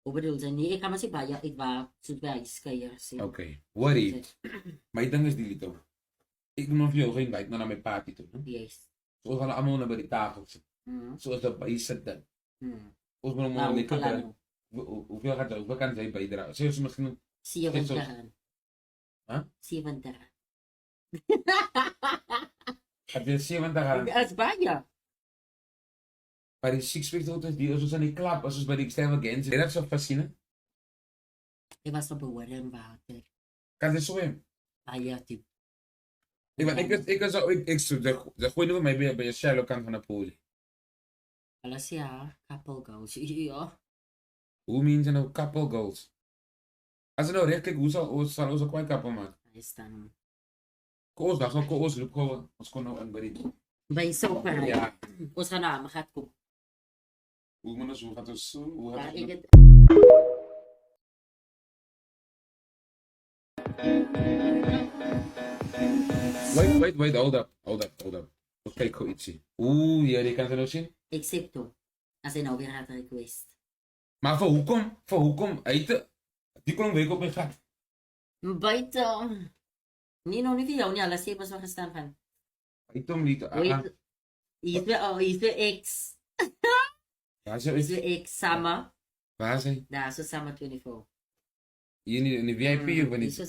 Ik bedoel, nee, ik kan maar zeggen, ik was zo bij Iskaya. Oké, worry. Maar ik denk is die lito. Ik doe nog veel geen wijk naar mijn party toe. Yes. Zo gaan we allemaal naar bij die tafel zitten. Mm. Zoals dat bij je zit dan. Mm. Ons moet Nou, nog pala lekker. Hoeveel gaat er? Hoeveel kan zij bijdragen? Zullen ze misschien... 70. Huh? 70. Heb je 70 aan? Dat is bijna. Bij die six-week die als aan die klap, als bij die extravaganza. Is dat zo fascinerend? Ik was op een water. Kan ze zwemmen? Ah ja, typ. Ik gooi nu mij bij je Sherlock kant van de pool. Alas ja, couple goals. Ja. Hoe meen je nou couple goals? Als je nou recht kijkt, hoe zal onze kwijt couple maken? Hij is dan. Koos, dat gaan koos, loop gewoon. Ons kon nou een bericht. Bij zo ver. Ja. Ons gaan naar, maar gaat komen. Hoe moet hoe gaat het zo? Hoe Ja, gaat ik het? het. Wait, hold up. Kijk gewoon iets zien. Oeh, ja, die kan ze nou zien. Excepto. Als hij nou weer had request. Maar voor hoekom, eten, die kon een week op mijn gat. Buiten. Nee, nog niet jou. Ja, laat je pas wel gestaan van. Ik tom niet. Is weer ex. Waar is Is het? weer ex sama. Waar is hij? Daar, zo sama 24. Hier in de VIP of niet? Zo